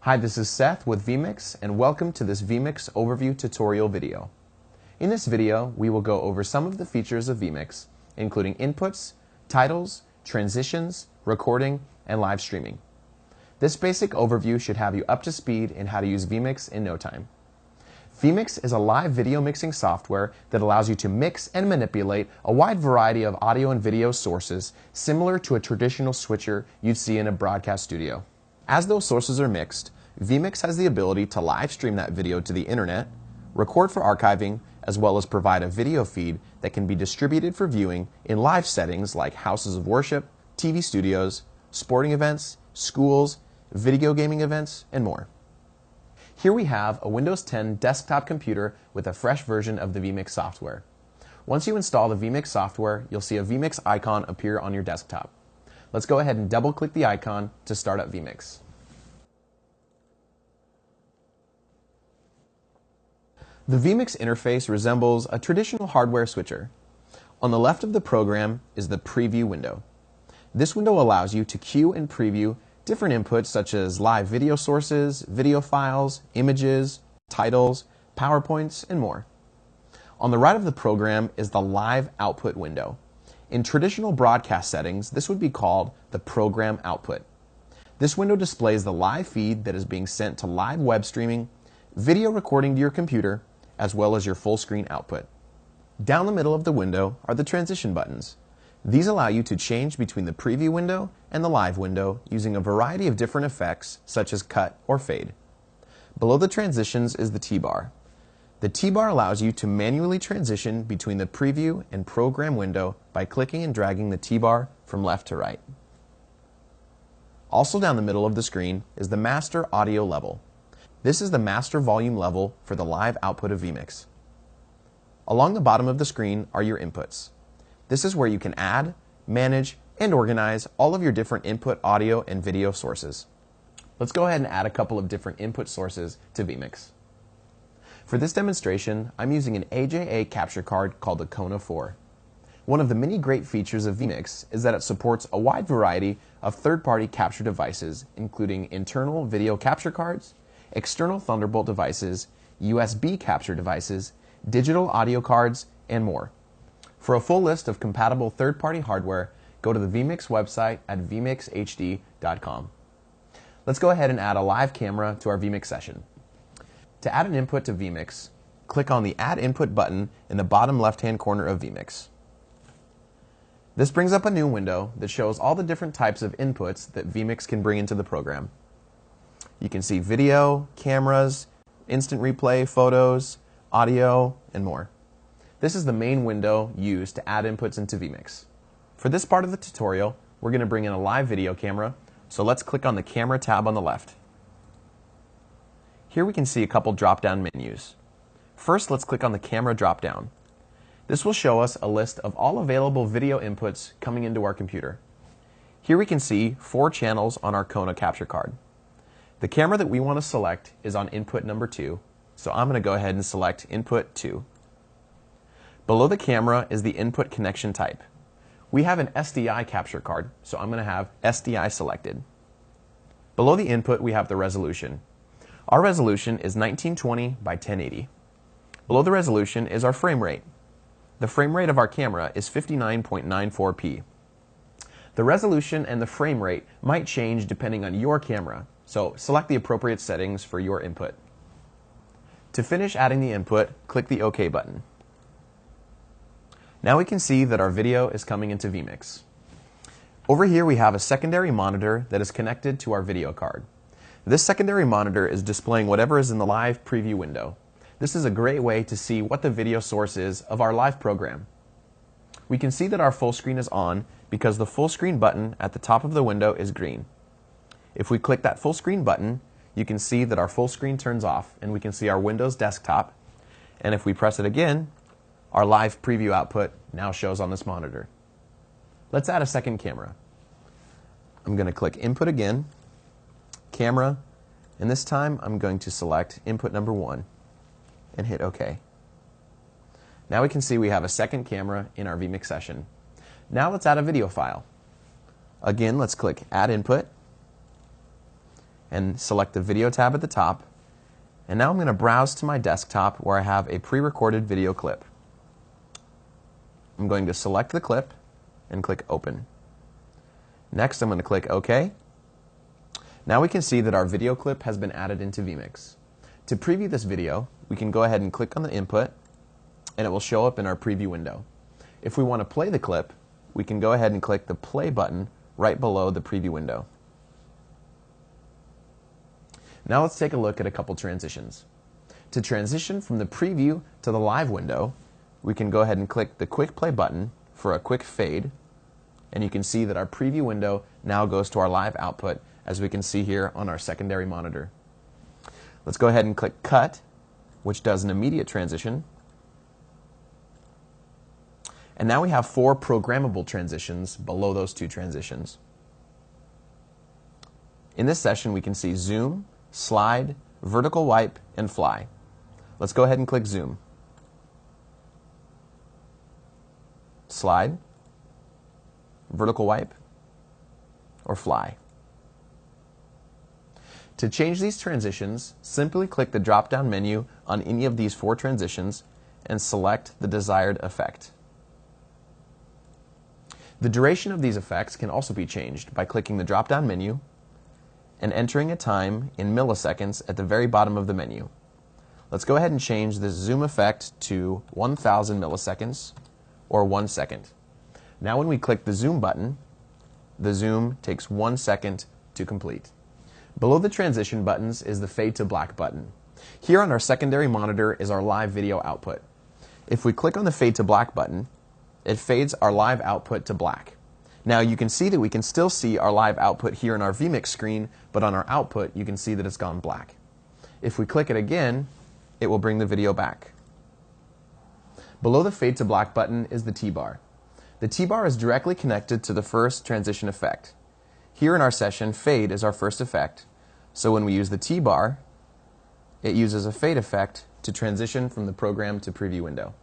Hi, this is Seth with vMix, and welcome to this vMix overview tutorial video. In this video, we will go over some of the features of vMix, including inputs, titles, transitions, recording, and live streaming. This basic overview should have you up to speed in how to use vMix in no time. vMix is a live video mixing software that allows you to mix and manipulate a wide variety of audio and video sources similar to a traditional switcher you'd see in a broadcast studio. As those sources are mixed, vMix has the ability to live stream that video to the internet, record for archiving, as well as provide a video feed that can be distributed for viewing in live settings like houses of worship, TV studios, sporting events, schools, video gaming events, and more. Here we have a Windows 10 desktop computer with a fresh version of the vMix software. Once you install the vMix software, you'll see a vMix icon appear on your desktop. Let's go ahead and double-click the icon to start up vMix. The vMix interface resembles a traditional hardware switcher. On the left of the program is the preview window. This window allows you to queue and preview different inputs such as live video sources, video files, images, titles, PowerPoints, and more. On the right of the program is the live output window. In traditional broadcast settings, this would be called the program output. This window displays the live feed that is being sent to live web streaming, video recording to your computer, as well as your full screen output. Down the middle of the window are the transition buttons. These allow you to change between the preview window and the live window using a variety of different effects such as cut or fade. Below the transitions is the T-bar. The T-bar allows you to manually transition between the preview and program window by clicking and dragging the T-bar from left to right. Also down the middle of the screen is the master audio level. This is the master volume level for the live output of vMix. Along the bottom of the screen are your inputs. This is where you can add, manage, and organize all of your different input audio and video sources. Let's go ahead and add a couple of different input sources to vMix. For this demonstration, I'm using an AJA capture card called the Kona 4. One of the many great features of vMix is that it supports a wide variety of third-party capture devices, including internal video capture cards, external Thunderbolt devices, USB capture devices, digital audio cards, and more. For a full list of compatible third-party hardware, go to the vMix website at vmixhd.com. Let's go ahead and add a live camera to our vMix session. To add an input to vMix, click on the Add Input button in the bottom left-hand corner of vMix. This brings up a new window that shows all the different types of inputs that vMix can bring into the program. You can see video, cameras, instant replay, photos, audio, and more. This is the main window used to add inputs into vMix. For this part of the tutorial, we're going to bring in a live video camera, so let's click on the Camera tab on the left. Here we can see a couple drop-down menus. First, let's click on the Camera drop-down. This will show us a list of all available video inputs coming into our computer. Here we can see 4 channels on our Kona capture card. The camera that we want to select is on input number 2, so I'm going to go ahead and select input 2. Below the camera is the input connection type. We have an SDI capture card, so I'm going to have SDI selected. Below the input we have the resolution. Our resolution is 1920 by 1080. Below the resolution is our frame rate. The frame rate of our camera is 59.94p. The resolution and the frame rate might change depending on your camera, so select the appropriate settings for your input. To finish adding the input, click the OK button. Now we can see that our video is coming into vMix. Over here we have a secondary monitor that is connected to our video card. This secondary monitor is displaying whatever is in the live preview window. This is a great way to see what the video source is of our live program. We can see that our full screen is on because the full screen button at the top of the window is green. If we click that full screen button, you can see that our full screen turns off and we can see our Windows desktop. And if we press it again, our live preview output now shows on this monitor. Let's add a second camera. I'm going to click Input again, Camera, and this time I'm going to select input number 1 and hit OK. Now we can see we have a second camera in our vMix session. Now let's add a video file. Again, let's click Add Input, and select the video tab at the top. And now I'm going to browse to my desktop where I have a pre-recorded video clip. I'm going to select the clip and click Open. Next, I'm going to click OK. Now we can see that our video clip has been added into vMix. To preview this video, we can go ahead and click on the input, and it will show up in our preview window. If we want to play the clip, we can go ahead and click the play button right below the preview window. Now let's take a look at a couple transitions. To transition from the preview to the live window, we can go ahead and click the quick play button for a quick fade, and you can see that our preview window now goes to our live output, as we can see here on our secondary monitor. Let's go ahead and click Cut, which does an immediate transition. And now we have 4 programmable transitions below those 2 transitions. In this session, we can see zoom, slide, vertical wipe, and fly. Let's go ahead and click zoom. Slide, vertical wipe, or fly. To change these transitions, simply click the drop-down menu on any of these 4 transitions and select the desired effect. The duration of these effects can also be changed by clicking the drop-down menu and entering a time in milliseconds at the very bottom of the menu. Let's go ahead and change this zoom effect to 1000 milliseconds or 1 second. Now when we click the zoom button, the zoom takes 1 second to complete. Below the transition buttons is the fade to black button. Here on our secondary monitor is our live video output. If we click on the fade to black button, it fades our live output to black. Now you can see that we can still see our live output here in our vMix screen, but on our output you can see that it's gone black. If we click it again, it will bring the video back. Below the fade to black button is the T-bar. The T-bar is directly connected to the first transition effect. Here in our session, fade is our first effect, so when we use the T-bar, it uses a fade effect to transition from the program to preview window.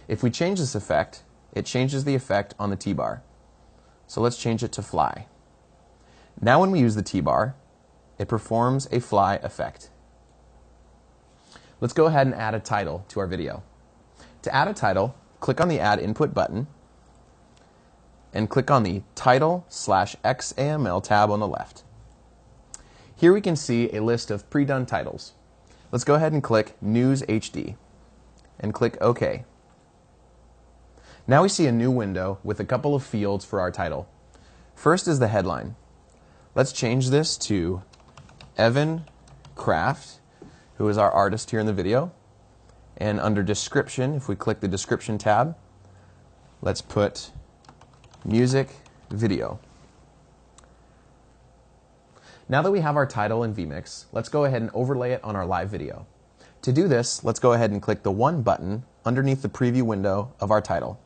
If we change this effect, it changes the effect on the T-bar. So let's change it to fly. Now when we use the T-bar, it performs a fly effect. Let's go ahead and add a title to our video. To add a title, click on the Add Input button and click on the Title/XAML tab on the left. Here we can see a list of pre-done titles. Let's go ahead and click News HD and click OK. Now we see a new window with a couple of fields for our title. First is the headline. Let's change this to Evan Kraft, who is our artist here in the video. And under description, if we click the description tab, let's put music video. Now that we have our title in vMix, let's go ahead and overlay it on our live video. To do this, let's go ahead and click the 1 button underneath the preview window of our title.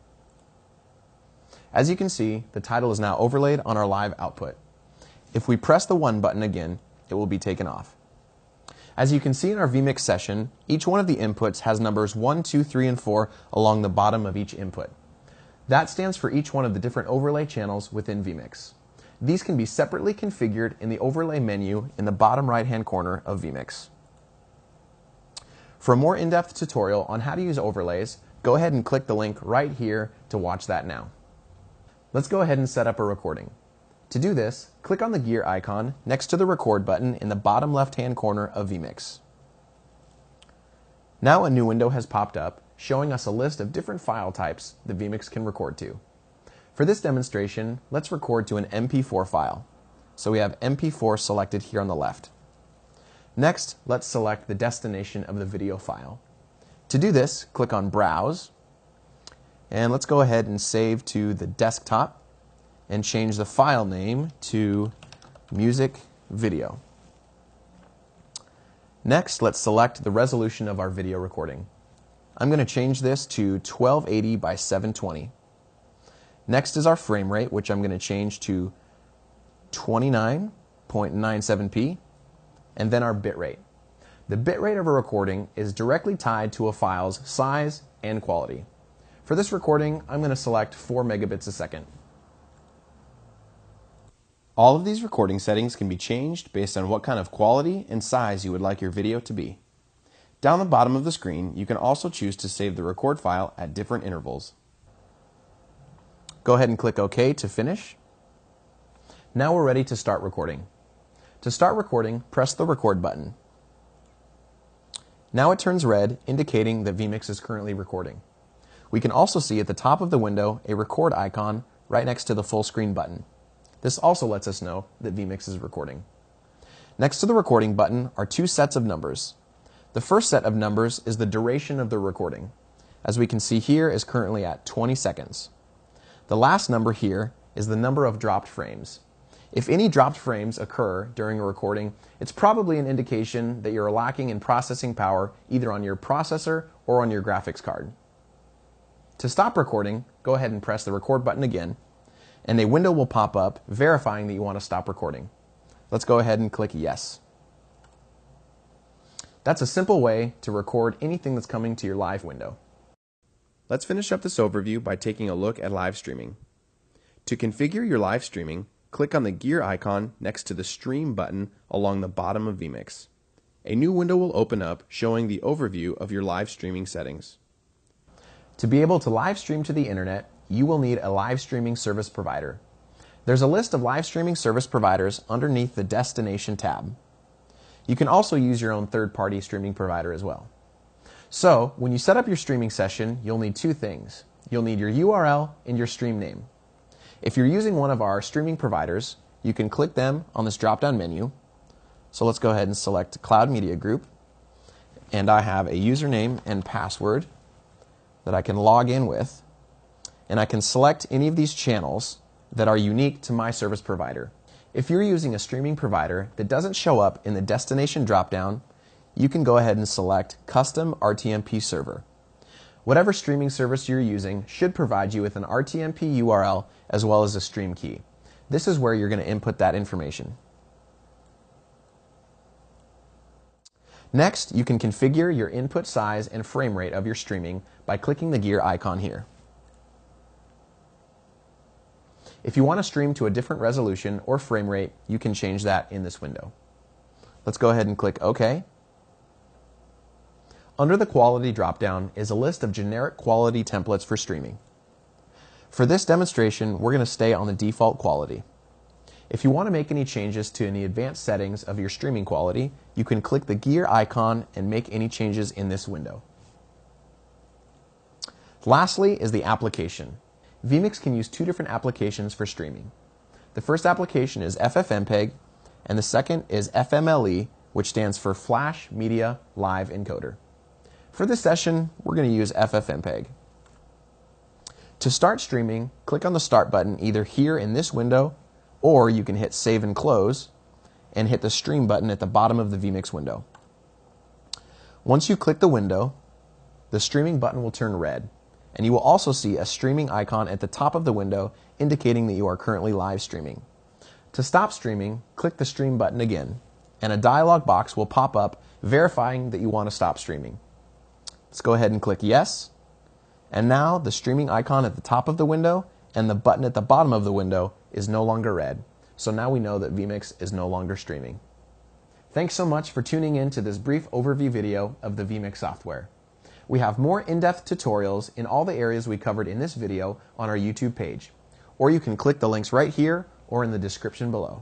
As you can see, the title is now overlaid on our live output. If we press the 1 button again, it will be taken off. As you can see in our vMix session, each one of the inputs has numbers 1, 2, 3, and 4 along the bottom of each input. That stands for each one of the different overlay channels within vMix. These can be separately configured in the overlay menu in the bottom right-hand corner of vMix. For a more in-depth tutorial on how to use overlays, go ahead and click the link right here to watch that now. Let's go ahead and set up a recording. To do this, click on the gear icon next to the record button in the bottom left-hand corner of vMix. Now a new window has popped up showing us a list of different file types that vMix can record to. For this demonstration, let's record to an MP4 file. So we have MP4 selected here on the left. Next, let's select the destination of the video file. To do this, click on Browse, and let's go ahead and save to the desktop and change the file name to music video. Next, let's select the resolution of our video recording. I'm going to change this to 1280 by 720. Next is our frame rate, which I'm going to change to 29.97p, and then our bit rate. The bit rate of a recording is directly tied to a file's size and quality. For this recording, I'm going to select 4 megabits a second. All of these recording settings can be changed based on what kind of quality and size you would like your video to be. Down the bottom of the screen, you can also choose to save the record file at different intervals. Go ahead and click OK to finish. Now we're ready to start recording. To start recording, press the record button. Now it turns red, indicating that vMix is currently recording. We can also see at the top of the window a record icon right next to the full screen button. This also lets us know that vMix is recording. Next to the recording button are two sets of numbers. The first set of numbers is the duration of the recording. As we can see here, is currently at 20 seconds. The last number here is the number of dropped frames. If any dropped frames occur during a recording, it's probably an indication that you're lacking in processing power either on your processor or on your graphics card. To stop recording, go ahead and press the record button again, and a window will pop up verifying that you want to stop recording. Let's go ahead and click yes. That's a simple way to record anything that's coming to your live window. Let's finish up this overview by taking a look at live streaming. To configure your live streaming, click on the gear icon next to the Stream button along the bottom of vMix. A new window will open up showing the overview of your live streaming settings. To be able to live stream to the internet, you will need a live streaming service provider. There's a list of live streaming service providers underneath the Destination tab. You can also use your own third-party streaming provider as well. So, when you set up your streaming session, you'll need two things. You'll need your URL and your stream name. If you're using one of our streaming providers, you can click them on this drop-down menu. So let's go ahead and select Cloud Media Group. And I have a username and password that I can log in with. And I can select any of these channels that are unique to my service provider. If you're using a streaming provider that doesn't show up in the destination dropdown, you can go ahead and select Custom RTMP Server. Whatever streaming service you're using should provide you with an RTMP URL as well as a stream key. This is where you're going to input that information. Next, you can configure your input size and frame rate of your streaming by clicking the gear icon here. If you want to stream to a different resolution or frame rate, you can change that in this window. Let's go ahead and click OK. Under the Quality dropdown is a list of generic quality templates for streaming. For this demonstration, we're going to stay on the default quality. If you want to make any changes to any advanced settings of your streaming quality, you can click the gear icon and make any changes in this window. Lastly is the application. vMix can use two different applications for streaming. The first application is FFmpeg, and the second is FMLE, which stands for Flash Media Live Encoder. For this session, we're going to use FFmpeg. To start streaming, click on the Start button either here in this window, or you can hit Save and Close, and hit the Stream button at the bottom of the vMix window. Once you click the window, the streaming button will turn red, and you will also see a streaming icon at the top of the window indicating that you are currently live streaming. To stop streaming, click the Stream button again, and a dialog box will pop up verifying that you want to stop streaming. Let's go ahead and click Yes, and now the streaming icon at the top of the window and the button at the bottom of the window is no longer red. So now we know that vMix is no longer streaming. Thanks so much for tuning in to this brief overview video of the vMix software. We have more in-depth tutorials in all the areas we covered in this video on our YouTube page, or you can click the links right here or in the description below.